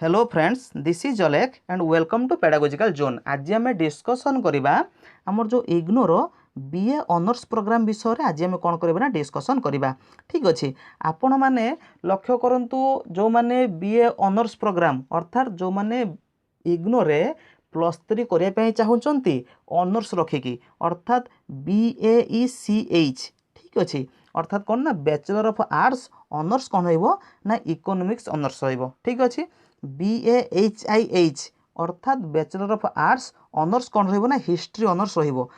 Hello friends, this is Alekh and welcome to pedagogical zone. आज आम discussion करवा आमर जो इग्नोर बीए ऑनर्स प्रोग्राम विषय में आज आम कौन करवा डिस्कसन करवा। ठीक अच्छे, आपण मैंने लक्ष्य करंतु जो मैंने बीए ऑनर्स प्रोग्राम अर्थात जो मैंने इग्नोर +3 करने चाहते ऑनर्स रखिकी अर्थात BAECH। ठीक अच्छे, अर्थात कौन ना बैचलर ऑफ आर्ट्स ऑनर्स कौन ना इकोनॉमिक्स ऑनर्स रहिबो। ठीक अच्छे, BAHIH अर्थात बैचलर ऑफ आर्ट्स ऑनर्स कौन रहिबो ना हिस्ट्री ऑनर्स रहिबो।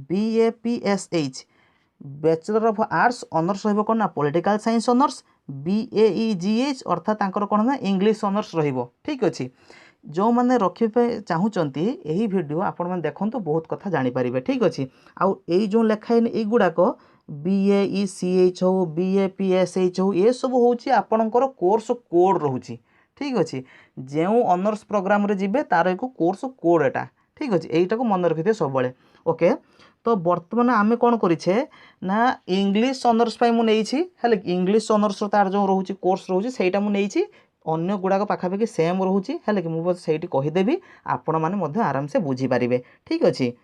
BAPSH bachelor of arts honours रहिबो कौन ना पॉलिटिकल साइंस ऑनर्स। BAEGH अर्थात तांकर कौन ना इंग्लिश ऑनर्स रहिबो। ठीक अच्छे, जो मैंने रखिपे चाहूँगी यही वीडियो आपण मैंने देखंतु बहुत कथा जानी पारिबे। ठीक अच्छे, आउ एई जो लेखाइन एई गुडाक BAECH हो BAPSH हो ये सब होची आपणकर कोर्स कोड रहूची। ठीक अच्छे, जो ऑनर्स प्रोग्राम रे जिबे तार एक कोर्स कोड एटा। ठीक अच्छे, यहीटा को मन रखिथे सब बळे। ओके, तो बर्तमान आम कौन करें ना इंग्लिश ऑनर्स मु नहीं इंग्लिश ऑनर्स तार जो रोचे कोर्स रोचे सहीटा मुझे अन्य गुड़ाक पाखापाखि सेम रोचे है कि मुझे सहीटी कहीदेवी आपण मैंने आराम से बुझीपारे। ठीक अच्छे,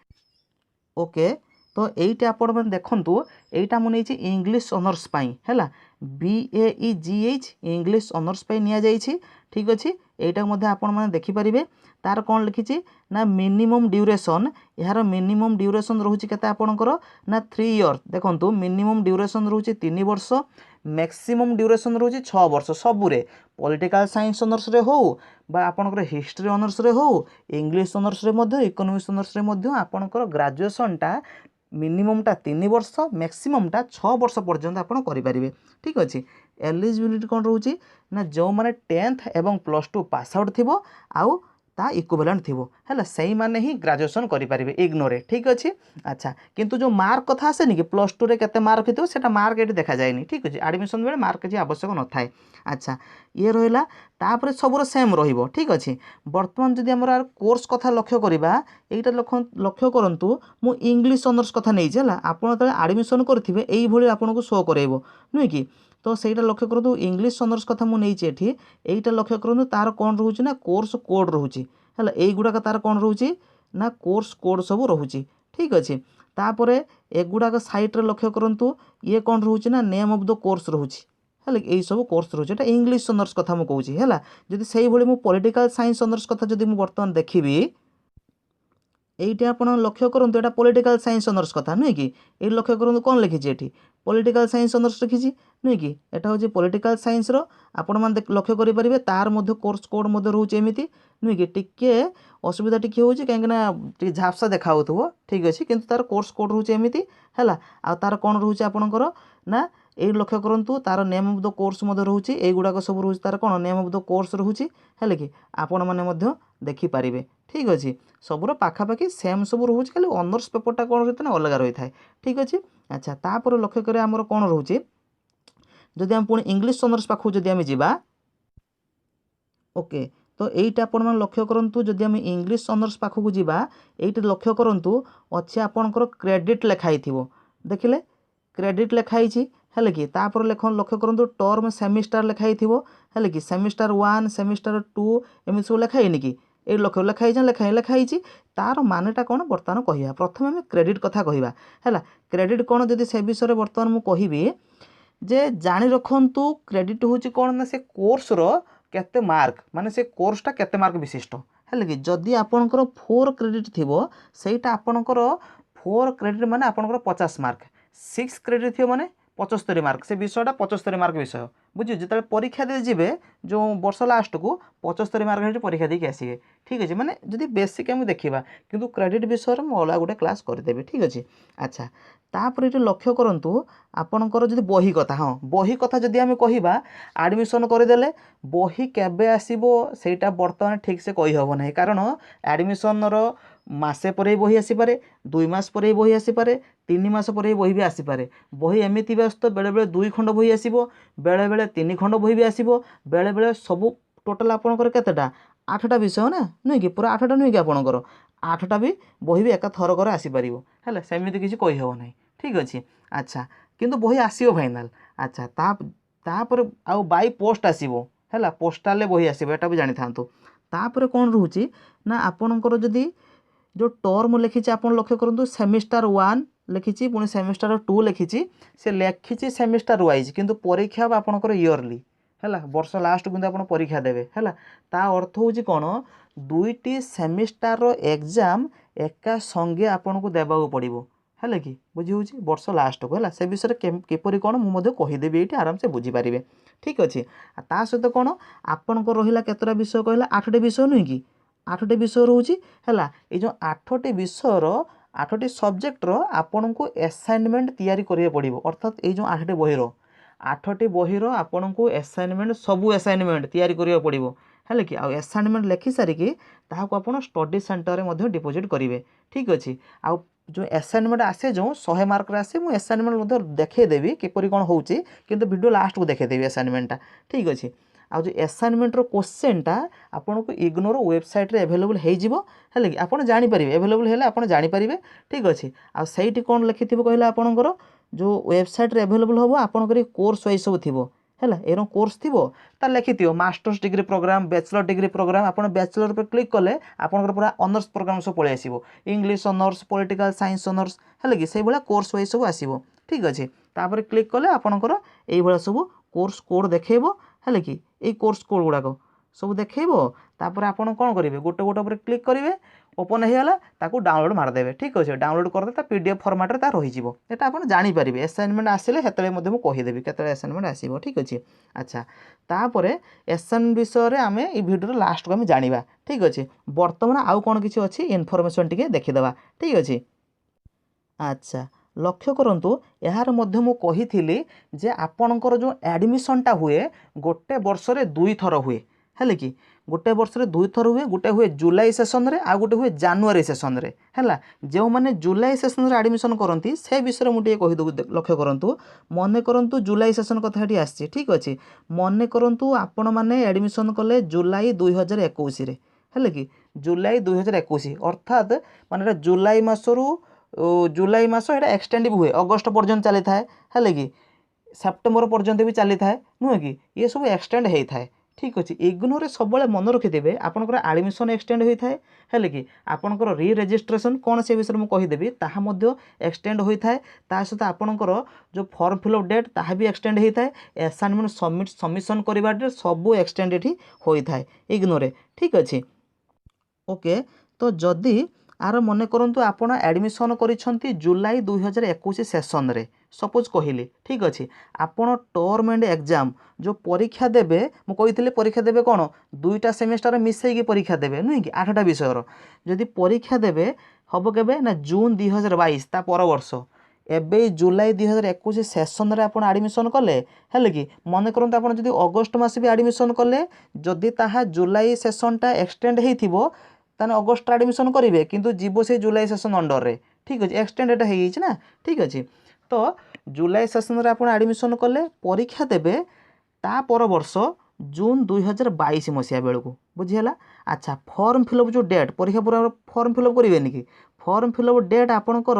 ओके, तो यहीटा आपण मैंने देखु यहीटा मुझे इंग्लिश ऑनर्स है BAEGH इंग्लिश ऑनर्स नि जाइए। ठीक अच्छे, यहीटा आपण मैंने देखिपारे तार कौन लिखी ना मिनिमम ड्यूरेशन यार मिनिमम ड्यूरेशन रोचे केते आपणकर ना 3 इयर। देखो मिनिमम ड्यूरेशन रोचे 3 वर्ष, मैक्सिमम ड्यूरेशन रोचे 6 वर्ष। सबुरे पॉलिटिकल साइंस ऑनर्स रे हो बा आपणकर हिस्ट्री ऑनर्स रे हो इंग्लिश ऑनर्स रे मध्य इकोनॉमिक्स ऑनर्स रे मध्य आपणकर ग्रेजुएशनटा मिनिममटा 3 वर्ष मैक्सिममटा 6 वर्ष पर्यंत आप करें। ठीक अच्छे, एलिजिबिलिटी कौन रोचे ना जो मैंने 10th एवं +2 पास आउट थी आउ ता इक्विवेलेंट थिबो हैला सही माने ही ग्रेजुएशन करि परिबे इग्नोर। ठीक अच्छे, अच्छा किंतु जो मार्क कथा आसेनी कि +2 रे केते मार्क हितो सेटा मार्क एटी देखा जाएनी। ठीक अच्छे, एडमिशन बेले मार्क किसी आवश्यक न थाए। अच्छा ये रहिला तापर सबुर सेम रहिबो। ठीक अच्छे, वर्तमान जदि हमर कोर्स कथा लक्ष्य करिबा एटा लक्ष्य करंतु मु इंग्लिश ऑनर्स कथा नै जेला आपण तळे एडमिशन करथिबे एई भली आपनको शो करैबो नुई कि तो सहीटा लक्ष्य करूँ इंग्लिश ऑनर्स कथा मुझे यहीटा लक्ष्य करूँ तार कौन रोचे ना कोर्स कोड रोचे है यही गुड़ाक तार कौन रोचे ना कोर्स कोड सब रोचे। ठीक अच्छे, तापर एगुड़ाक साइट्रे लक्ष्य करूँ ये कौन रोचे ना नेम ऑफ द कोर्स रोचे है यही सब कोर्स रोचे एटा इंग्लिश ऑनर्स कथा मु कहूँ है जदि से मु पॉलिटिकल साइंस ऑनर्स कथा जदि मु बर्तमान देखिबी এইটা আপনার লক্ষ্য করুন এটা পলিটিকাল সাইন্স অনর্স কথা নুই কি এই লক্ষ্য করুন কোন লিখিছি এটি পলিটিকাল সাইন্স অনর্স লিখিছি নুই কি এটা হচ্ছে পলিটিকাল সাইন্সর আপন মানে লক্ষ্য করে পারিবে তার মধ্যে কোর্স কোড মধ্যে রয়েছে এমিতি নুই কি টিকে অসুবিধা টিকে হচ্ছে কাହିଁକି না টিকে ঝাপসা দেখা হউথিব। ঠিক আছে, কিন্তু তার কোর্স কোড রয়েছে এমিতি হেলা আর তার কোন রয়েছে আপনার না এই লক্ষ্য করন্তু তার নেম অফ দ কোর্স মধ্যে রয়েছে এইগুড়াক সব রয়েছে তার কোন নেম অফ দ কোর্স রয়েছে হেলে কি আপন মানে মধ্যে দেখিপারিবে। ঠিক আছে, सबुर पाखापाखि सेम सब रोचे खाली ऑनर्स पेपरटा कौन रही है ना अलग रही है। ठीक अच्छे, अच्छा तापर लक्ष्य करें आमर कौन रोचे जदि आम पुणी इंग्लिश ऑनर्स पाखु जदि आम जीवा ओके तो यहीटा आपण मैंने लक्ष्य करूँ जदि आम इंग्लिश ऑनर्स पाखु जीवा ये लक्ष्य करूँ अच्छे आपणकर क्रेडिट लिखाई थो देखिले क्रेडिट लिखाई है कि तापर लक्ष्य करूँ टर्म सेमिस्टर लिखाई थो है कि सेमिस्टर 1 सेमिस्टर 2 एमती सब लिखाई कि ये लक्ष्य लिखाई लिखाई तार मानेटा कौन बर्तमान कह प्रथम आम क्रेडिट कथा कहवा है क्रेडिट कौन जदि से विषय बर्तमान मुझे कहबी जे जानी रखु क्रेडिट हूँ कौन ना से कोर्स केते मार्क माने से कोर्सटा केते मार्क विशिष्ट है कि जदि आपणकर 4 क्रेडिट थी सहीटा आपणकर 4 क्रेडिट माने आपणकर 50 मार्क 6 क्रेडिट थी माने 75 मार्क से विषयटा 75 मार्क विषय बुझे जो परीक्षा दे जीवे जो वर्ष लास्ट को 75 मार्क परीक्षा देके आसवे। ठीक अच्छे, माने जदि बेसिक आम देखा किंतु क्रेडिट विषय में अलग गोटे क्लास करदेवे। ठीक अच्छे, अच्छा तापर ये लक्ष्य करूँ आपणकर जदि बही कथा हाँ बही कथा जदि आम कहवा एडमिशन करदेले बही केबे आसीबो सेटा बर्तमान ठीक से कही हबो नहीं कारण एडमिशन मासे पर बही आसीपारे 2 मास पर बही आसीपारे 3 मास पर बही भी आसीपारे बही एमती भी आसत बेले बेले 2 खंड बही आसीबो बेले बेले 3 खंड बही भी आसीबो बेले बेले सब टोटाल आपणकर केतेटा 8टा विषय ना नुई कि पूरा 8टा नुई कि आपणकर 8टा भी बही भी एका थरकर आसीपारिबो है सेमती किसी कही हबो नहीं। ठीक अच्छे, अच्छा किंतु बही आसीबो फाइनाल अच्छा तापर आउ बाई पोस्ट आसीबो है पोस्टाल बही आसो एटा भी जानी था। तापर कौन रोचे ना आपणकर जदि जो टर्म लिखी आप लक्ष्य करूँ सेमिस्टर 1 लिखी पुणी सेमिस्टर 2 लिखी से लिखी सेमिस्टर वाइज किंतु परीक्षा आपणकर इयरली है वर्ष लास्ट किंतु आप परीक्षा देवे है ता अर्थ हूँ कौन दुईटी सेमिस्टर एग्जाम एका संगे आपन को देवा पड़ो है कि बुझी हूँ वर्ष लास्ट को है से विषय किपरि कौन मुझे कहीदेवी ये आराम से बुझीपारे। ठीक अच्छे ता सहित कौन आपंकर रहा केतटा विषय कहला 8टी विषय नुह कि 8टी विषय रोचे है ये जो 8टी विषयर 8टी सब्जेक्टर आपन को असाइनमेंट तैयारी करिया पड़ो अर्थात ये जो 8टी बहीर आपन को असाइनमेंट सबू असाइनमेंट तैयारी करिया पड़ो है कि असाइनमेंट लिखि सारिकी ताहाको आपण स्टडी सेंटर में डिपोजिट करेंगे। ठीक अच्छे आ जो असाइनमेंट आसे जो 100 मार्क आसे मुझे असाइनमेंट देखदेवी किपरि कौन हो किंतु वीडियो लास्ट को देखदेवी असाइनमेंटा। ठीक अच्छे आ जो असाइनमेंट क्वेश्चनटा आपन को इग्नोर वेबसाइट रे अवेलेबल हो कि आप जानीपर अवेलेबल है आप जानीपर। ठीक अच्छे आ सहीटी कौन लिखि कहला आपणकर जो वेबसाइट रे अवेलेबल हम आपंकर कोर्स वाइज सब थी है एरम कोर्स थी तार लिखि masters degree programme bachelor degree programme आप बैचलर पर क्लिक कले आपंकर पूरा ऑनर्स प्रोग्राम सब पलि आसो English honours political science honours है कि से कोर्स वाइज सब आसो। ठीक अच्छे तापर क्लिक कले आपंकर ये सब कोर्स कोड देखो है कि ये कोर्स कोड गुड़ाक सब देखो तापर आपन कौन करेंगे गोटे गोटे पर क्लिक करेंगे ओपन होगा ताकू डाउनलोड मारदेवे। ठीक अच्छे डाउनलोड करदे पीडीएफ फॉर्मेट रे रही है आप जानीपर असाइनमेंट आसिले मुझे कहीदेवी केतले असाइनमेंट आसो। ठीक अच्छे अच्छा तापर एसन विषय आम ये भिडियो लास्ट को आम जाना। ठीक अच्छे बर्तमान आउ कौन किसी अच्छी इनफर्मेशन टी देखीदे। ठीक अच्छे अच्छा लक्ष्य करंतु यार मध्य मु कही जे आपणकर जो एडमिशनटा हुए गोटे वर्ष रे 2 थर हुए है कि गोटे वर्ष रे 2 थर हुए गोटे हुए जुलाई सेसन रे आ गोटे हुए जानुआरी सेसन रे है जो मैंने जुलाई सेसन रे एडमिशन करती से विषय मुझे कहीदू लक्ष्य करूँ मन करूँ जुलाई सेसन कथाटी आसी। ठीक अच्छे मन करूँ आपण मैंने एडमिशन कले जुलाई 2021 है कि जुलाई 2021 अर्थात माने जुलाई मसरू जुलाई मास ये एक्सटेंड भी हुए अगस्ट पर्यंत चली थाए है कि सेप्टेम्बर पर्यंत भी चली थाए नुहे कि ये सब एक्सटेंड होता है। ठीक अच्छे इग्नोर सब मन रखिथे आपंकर एडमिशन एक्सटेंड होता है है कि आपंकर री रजिस्ट्रेशन कौन से विषय मुझे कहीदेवी ताहा एक्सटेंड होता है सहित आपंकर जो फॉर्म फिलअप डेट ताहा भी एक्सटेंड होता है असाइनमेंट सबमिशन करवा डेट सब एक्सटेंड ये होता है इग्नोर। ठीक अच्छे ओके तो जदि आर मन करूँ आपड़ एडमिशन करिसेंती जुलाई 2021 सेसन रे सपोज कहली। ठीक अच्छे आपड़ टर्म एंड एग्जाम जो परीक्षा देवे मुझे परीक्षा देवे कौन 2टा सेमेस्टर मिसईकी परीक्षा देवे नुह कि 8टा विषयर जदि परीक्षा देवे हम के ना जून 2022 ता पर वर्ष एबे जुलाई 2021 सेसन रे आपन एडमिशन कले है कि मन करते आप अगस्ट मास भी एडमिशन कले जदि ताहा जुलाई सेसनटा एक्सटेंड होइथिबो ताने अगस्ट एडमिशन करेंगे किंतु जीवो से जुलाई सेसन अंडर रे। ठीक अच्छे एक्सटेंड एटा ना। ठीक अच्छे तो जुलाई सेसन रे आप एडमिशन कले परीक्षा देवे ता पर वर्ष जून 2022 मसीहा बेलू बुझीगला। अच्छा फॉर्म फिलअप जो डेट परीक्षा पूरा फॉर्म फिलअप करेंगे कि फॉर्म फिलअप डेट आपणकर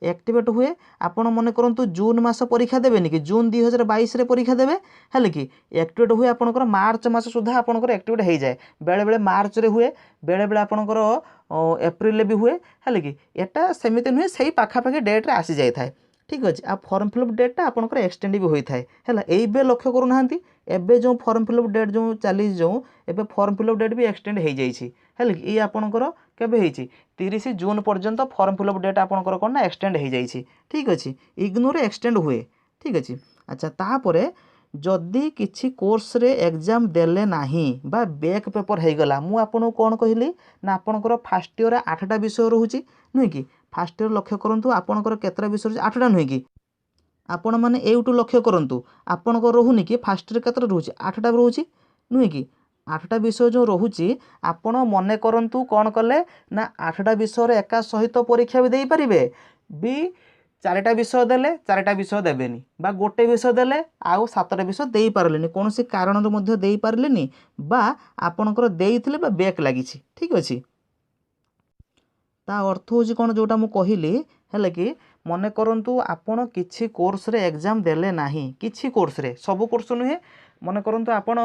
एक्टिवेट हुए आपण मन करूँ जून मास परीक्षा देवेनि कि जून 2022 रे परीक्षा देवे है कि एक्टिवेट हुए आपणकर मार्च मास सुधा आपणकर एक्टिवेट हो जाए बेले बेले मार्च रे हुए बेले बेले आपणकर एप्रिल भी हुए है कि एटा सेमिति नुहे से पाखापाखि डेट रे आसी जाए थाए। ठीक अच्छे आ फॉर्म फिलअप डेटा आपंकर एक्सटेंड भी होता है ये लक्ष्य करूना एबे जो फॉर्म फिलअप डेट जो चली जो एबे फॉर्म फिलअप डेट भी एक्सटेंड हो जाइए है कि ये आपंकर केबे 30 जून पर्यंत फॉर्म फिलअप डेट आपंकर कौन ना एक्सटेंड हो जाइए। ठीक अच्छे इग्नोर एक्सटेंड हुए। ठीक अच्छे अच्छा तापर जदि किसी कोर्स रे एग्जाम देले नाही बा बैक पेपर हो गला मु आपन कौन कहली ना आपंकर फास्ट ईयर 8टा विषय रोचे नुहे कि फास्ट ईयर लक्ष्य करूँ आपंकर केतटा विषय 8टा नुहे कि आपण मैंने यूटू लक्ष्य करूँ आपंक रोनी कि फास्ट ईयर केतटा रोचे 8टा रोचे नुहे कि 8टा विषय जो रोचे आपण मन करूँ कौन कले ना 8टा विषय एका सहित परीक्षा भी दे पारे भी 4टा विषय देले 4टा विषय देवेनि बा गोटे विषय देले आउ 7टा विषय दे पारलेनि कौन से कारण मध्य दे पारलेनि बा आपणकर देइथिले बा बैक लागी। ठीक अच्छे ता अर्थ हूँ कौन जोटा मु कहली है कि मन करूँ आपण किसी कोर्स रे एग्जाम देले नाही किसी कोर्स रे सब कोर्स नुहे मन करूँ आपण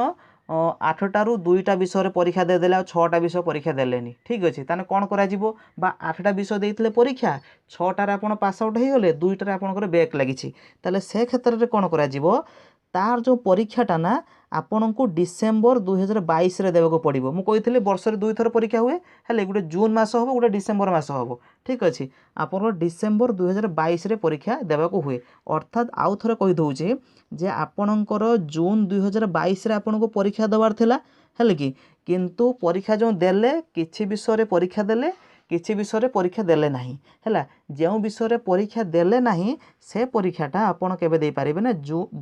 आठटारू दुईटा विषय परीक्षा देदेले आ 6टा विषय परीक्षा देलेनी ठीक अच्छे ताने कौन करा जीवो बा 8टा विषय देइथिले परीक्षा 6टारे आपण पास आउट हो गले 2टारे आपनकर बैक लागिछि ताले से क्षेत्र रे कौन करा जीवो तार जो परीक्षाटा ना आपण को डिसेम्बर 2022 रे देवाक पड़ो मुझे वर्ष में 2 थर परीक्षा हुए हेले गोटे जून मास हम गोटे डिसेम्बर मास हम ठीक अच्छे आप डिसेम्बर 2022 रे परीक्षा देवाक हुए अर्थात आउ थे कहीदे जे आपणकर जून 2022 रे आपन को परीक्षा देवार थिला हेले किंतु परीक्षा जो देले किछि विषय परीक्षा देले किछि विषय परीक्षा देले नहीं हैला जो विषय परीक्षा देले नहीं से परीक्षाटा आपन केबे दे पारिबे ना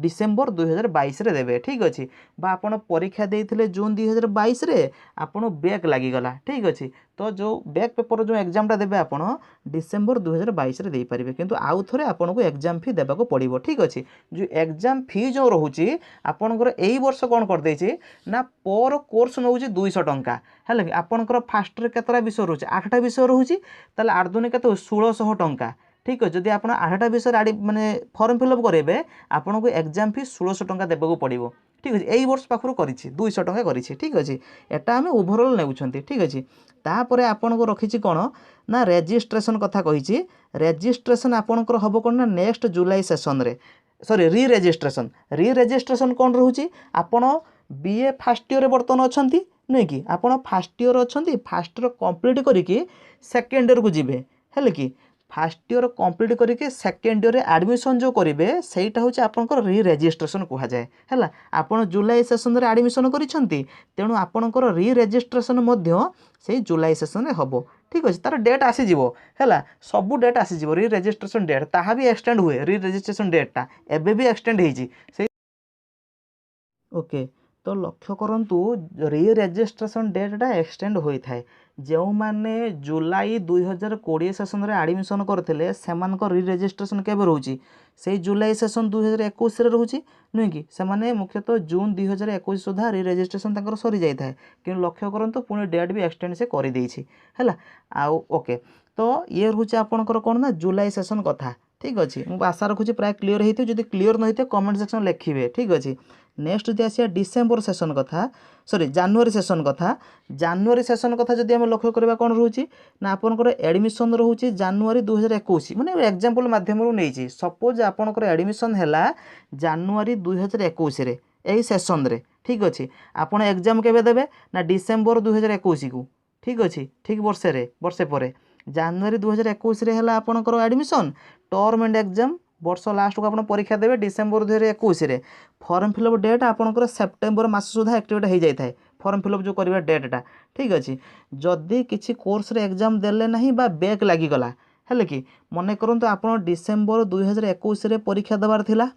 डिसेम्बर 2022 रे देबे ठीक अच्छे बा आपन परीक्षा देइथिले जून 2022 रे आपन बैक लागी गला ठीक अच्छे तो जो बैक पेपर जो एग्जामटा देबे आपन डिसेम्बर 2022 रे दे पारिबे किंतु आउ थरे आपन को एग्जाम फी देबा को पड़िबो ठीक अच्छे जो एग्जाम फी जो रहूची आपनकर एई वर्ष कोन कर देछि ना पर कोर्स नउची 200 टंका हेले आपनकर फास्ट रे केतरा विषय रहूची 8टा विषय रहूची ताले 8 दुने केते 1600 टंका ठीक अच्छे जदि आप 8टा विषय माने फॉर्म फिलअप करेंगे आपन को एग्जाम फी 1600 टंका देबा पड़ो ठीक अच्छे यही वर्ष पाखर कर 200 टंका कर ठीक अच्छे एटा आम ओभरऑल नेउछंती ठीक अच्छे तापर आपन को रखी कौन ना रेजिस्ट्रेशन कथा कही रेजिस्ट्रेशन आपनकर हम कौन ना नेक्स्ट जुलाई सेसन रे सॉरी री रेजिस्ट्रेशन कौन रोचे आपण बीए फास्ट ईयर बर्तमान अच्छा नुहे कि आपड़ फास्ट ईयर अच्छा फास्ट ईयर कंप्लीट करके सेकेंड ईयर को जीवे हेले कि फास्ट ईयर कंप्लीट करके सेकेंड ईयर एडमिशन जो करेंगे सहीटा हूँ आपंकर री रेजिस्ट्रेशन कहुए है आपड़ जुलाई सेसन रे एडमिशन करिसेंती तेणु आपणकर री रेजिस्ट्रेशन से जुलाई सेसन रे हबो ठीक अच्छे तार डेट आसीजिवो है सबू डेट आसीजिवो री रेजिस्ट्रेशन डेट ताहा भी एक्सटेंड हुए री रेजिस्ट्रेशन डेटा एबे भी एक्सटेंड होईची ओके तो लक्ष्य करंतु री रेजिस्ट्रेशन डेटा एक्सटेंड होता है जो माने जुलाई 2020 सेसन रे एडमिशन करते से री रेजिस्ट्रेशन केबे रोची से जुलाई सेसन 2021 रे रोची नुहे कि से मुख्यतः जून 2021 सुधा री रेजिस्ट्रेशन तंकर सरी जाई थाए कि लक्ष्य करंतु पुणी डेट भी एक्सटेंड से कर देछि हैला आउ ओके तो ये रोचे आपनकर कोन ना जुलाई सेसन कथा ठीक अच्छे मुझे आशा रखुच्छी प्राय क्लीयर होती जब क्लीयर न होते कमेंट सेक्शन लिखे ठीक अच्छे नेक्स्ट जब आसिया डिसेम्बर सेसन कथा सॉरी जानुआरी सेसन कथा जब आम लक्ष्य करवा कौन रोचे ना आपनकर एडमिशन रोचे जानुआरी 2021 माने एग्जांपल माध्यम नहीं सपोज आपनकर एडमिशन है जानुआरी 2021 रे यही सेसन रे ठीक अच्छे आपन एग्जाम केबे देबे ना डिसेम्बर 2021 को ठीक अच्छे ठीक वर्षे पर जानुआरी 2021 रे हला आपनकर एडमिशन टर्म एंड एग्जाम वर्ष लास्ट को आपन परीक्षा देबे डिसेम्बर 2021 रे फॉर्म फिलअप डेट आपनकर सेप्टेम्बर मास सुधा एक्टिवेट हो जाए फॉर्म फिलअप जो करिवा डेटा ठीक अच्छे जदि किसी कोर्स रे एग्जाम देले नहीं बा बैक लागी गला हेले कि मने करंतु आपन डिसेम्बर 2021 रे परीक्षा देबार थिला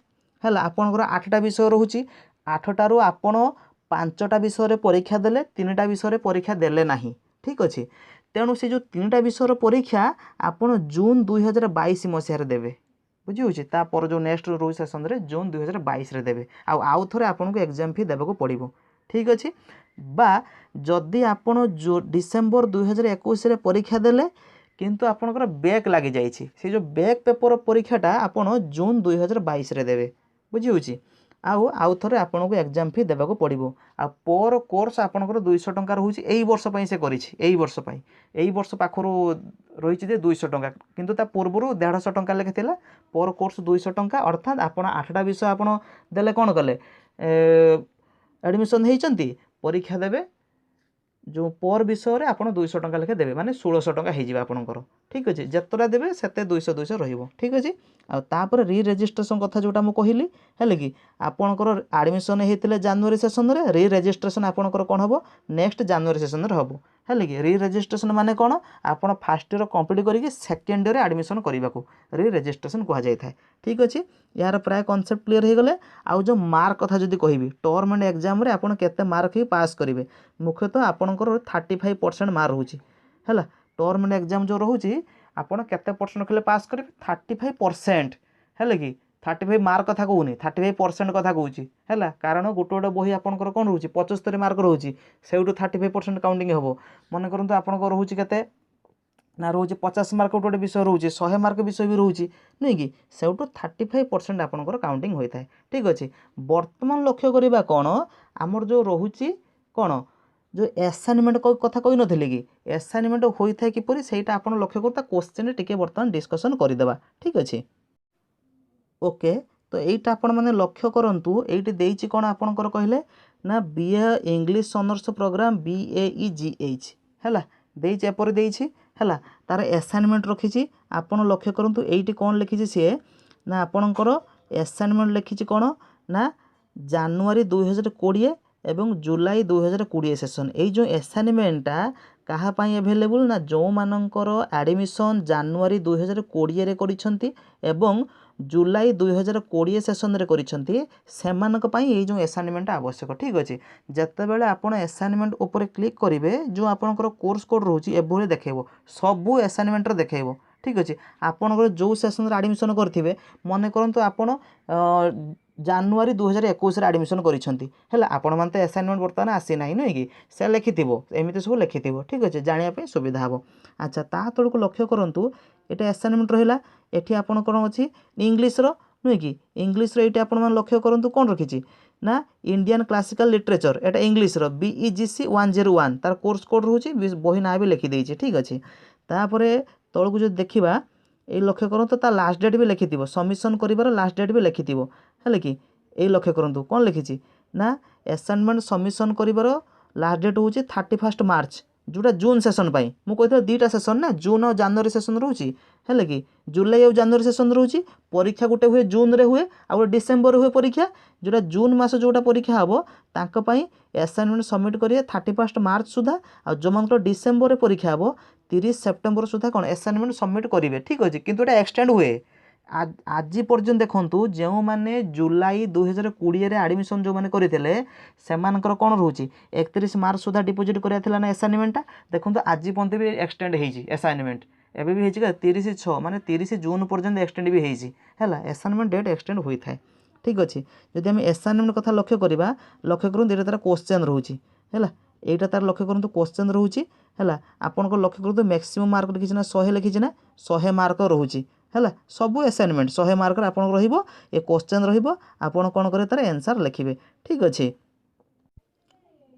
हैला आपनकर 8टा विषय रहूची 8टारू आपन 5टा विषय परीक्षा देले 3टा विषय परीक्षा देले नहीं ठीक अच्छे तेणु से जो 3टा विषय परीक्षा आपन जून 2022 मसीह देवे बुझी तापर जो नेक्स्ट रोज सेसन रे जून 2022 रे देवे आउ थरे आपन को एग्जाम फी देबा को पड़िबो ठीक अच्छे बा जदि आपन जो डिसेम्बर 2021 रे परीक्षा देले किंतु आपनकर बैक लागी जाइछि से जो बैक पेपर परीक्षाटा आपन जून 2022 रे देवे बुझी आउ थरे आपन को एग्जाम फी देबा को पड़िबो पर कोर्स आपनकर 200 टंका रहउछि एई वर्ष पई से करिछि एई वर्ष पाखरु रहिछि जे 200 टंका किंतु ता पूर्वरु 150 टंका लेखे थिला पर कोर्स 200 टंका अर्थात आपन 8टा विषय आपन देले कोन कले एडमिशन हेइचंती परीक्षा देबे जो पर विषय रे आपन 200 टंका लेखे देबे माने 1600 टंका हे जिबा आपनकर ठीक अच्छे जतरा देबे सेते 200 रहिबो ठीक अच्छे आ तापर री रेजिस्ट्रेशन कथा जोटा मु कहिली हेले कि आपनकर एडमिशन हेतिले जानुआरी सेसन रे री रेजिस्ट्रेशन आपनकर कोन हबो नेक्स्ट जानुआरी सेसन रे हबो हेले कि री रेजिस्ट्रेशन माने कोन आपन फास्ट ईयर कंप्लीट करिके सेकेंड ईयर एडमिशन करबाको री रेजिस्ट्रेशन कहा जाय थाए ठीक अच्छे यार प्राय कांसेप्ट क्लियर हो गले आउ जो मार्क कथा जदि कहिबी टर्म एंड एग्जाम रे आपन केते मार्क ही पास करिवे मुख्यतः आपनकर 35% मार्क रहउची हैला टर्म एंड एग्जाम जो रहउची आपन केते परसेंट खले पास करिवे 35% हेले कि 35 मार्क कथा कहूनी 35% कथा कहूची हैला कारण गोटे बही आपनकर कोन रहउची 75 मार्क रहउची सेउटू 35% काउंटिंग हबो मन करंतु आपनकर रहउची केते ना रोचे 50 मार्क गोटे विषय रोचे 100 मार्क विषय भी रोचे नुह कि से 35% आपंकर काउंटिंग होता है। ठीक अच्छे बर्तमान लक्ष्य करवा कौन आमर जो रोचे कौन जो असाइनमेंट कथा कही नी कि असाइनमेंट होता है किपर से आप लक्ष्य करूँ क्वेश्चन टी बर्तमान डिस्कसन करदेवा। ठीक अच्छे ओके तो यहीटा आपण मैंने लक्ष्य करूँ ये कौन आपणकर कहले ना BA English honours programme BAEGH है देपर है तार असाइनमेंट रखी आपण लक्ष्य करूँ ये कौन लिखी सी ना आपणकर असाइनमेंट लिखी कौन ना जानुआरी 2020 एवं जुलाई 2020 सेशन ये जो असाइनमेंटा कहाँपाई एभेलेबुल ना जो मानकर एडमिशन जानुआरी 2020 रे करिसेंती एवं जुलाई 2020 सेशन रे करिसेंती सेमानक पई ये जो असाइनमेंट आवश्यक। ठीक अच्छे जितेबाला आपण असाइनमेंट उपर क्लिक करेंगे जो आपंकर कोर्स कोड रोचे एभली देखो सबू असाइनमेंट देखो। ठीक अच्छे आपंकर जो सेशन एडमिशन करेंगे मन करूँ आपण जानुआरी 2021 एडमिशन कर आपण मैंने असाइनमेंट बर्तमान आसी ना नुह कि से लिखि एमती सब लिखि। ठीक अच्छे जानापी सुविधा हम। अच्छा ता तल को लक्ष्य करूँ ये असाइनमेंट रहा ये आपण कौन अच्छी इंग्लीश नुह कि इंग्लीश ये आप लक्ष्य करूँ कौन रखी ना इंडियन क्लासिकल लिटरेचर एटा इंग्लीश BEGC 101 तार कोर्स कोड रोचे बही ना भी लिखिदे। ठीक अच्छे तापर तौक जो देखा ये लक्ष्य करूँ तो लास्ट डेट भी लिखि सबमिशन कर लास्ट डेट भी लिखि है कि ये लक्ष्य करूँ कौन लिखी ना असाइनमेंट सबमिशन कर लास्ट डेट हूँ 31 मार्च जोटा जून सेशन पाई मुझे दुईटा सेशन ना जून और जनवरी सेशन रोचे है कि जुलाई और जनवरी सेशन रोचे परीक्षा गोटे हुए जून रे हुए आ डिसेम्बर हुए परीक्षा जोटा जून मास जोटा परीक्षा हम तांकपाई असाइनमेंट सबमिट करेंगे 31 मार्च सुधा आ जो मान डिसेम्बर रे परीक्षा हम 30 सेप्टेम्बर सुधा कौन असाइनमेंट सबमिट करेंगे। ठीक अच्छे किंतु एटा एक्सटेंड हुए आज पर्यंत देखूँ जो मैंने जुलाई 2020 एडमिशन जो मैंने करते से कौन रोचे 31 मार्च सुधा डिपोजिट कराया ना असाइनमेंटा देखो आज पर्यंत भी एक्सटेंड होती असाइनमेंट एवं भी 30/6 माने 30 जून पर्यंत एक्सटेंड भी होती है असाइनमेंट डेट एक्सटेंड होता है। ठीक अच्छे जदि आम असाइनमेंट कथा लक्ष्य करवा लक्ष्य करूँ ये तार क्वेश्चन रोचे है यहाँ तार लक्ष्य करूँ क्वेश्चन रोचे है आपन लक्ष्य करूँ मैक्सिमम मार्क लिखी ना 100 लिखी ना 100 मार्क रोचे है सबू असाइनमेंट 100 मार्क आप क्वेश्चन रपण कौन करेंगे तार आंसर लिखिए। ठीक अच्छे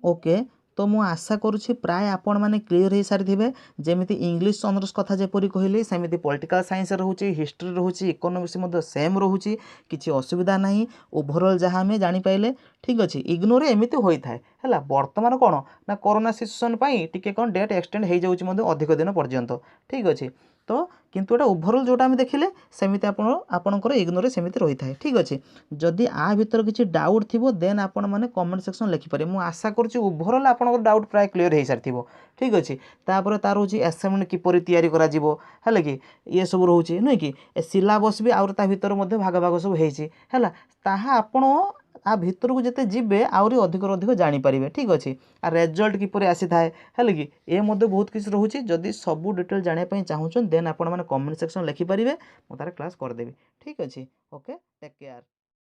ओके तो मु आशा करुँची प्राय आपण मैंने क्लीयर हो सारी थे जमी इंग्लिश ऑनर्स कथा जपरी कहली सेमती पॉलिटिकल साइंस रोचे हिस्ट्री रोचे इकोनॉमिक्स सेम रोचे किसी असुविधा ना ओभरऑल जहाँ आम जापारे। ठीक अच्छे इग्नोर एमती होता है बर्तमान कौन ना कोरोना सिचुएसन टी कौन डेट एक्सटेंड हो जाऊँगी अधिक दिन पर्यंत। ठीक अच्छे तो किंतु एटा ओभरऑल जोटा आम देखिले सेमिति आपणकर इग्नोर सेमिति रही है। ठीक अच्छे जदि आ भीतर किसी डाउट थी देन आपण मैंने कमेंट सेक्शन लिखिपारे मुझे आशा करुँची ओभरऑल आपणकर डाउट प्राय क्लीयर हो सारी थी। ठीक अच्छे तापर तार रोचे असाइनमेंट किपर तैयारी करा है कि ये सब रोचे नुह कि सिलेबस भी आउर ता भीतर भाग भाग सब है ताहा आपण आ भीतर को जिते जीवे आहरी अधिक अधिक जानीपारे। ठीक अच्छे आ रिजल्ट किपर आसी थाए है कि ये बहुत किसी रोचे जदि सबू डिटेल जानापी चाहूँ देन आपण मैंने कमेंट सेक्शन लिखिपारे मुझे तार क्लास करदेवी। ठीक अच्छे ओके टेक केयर।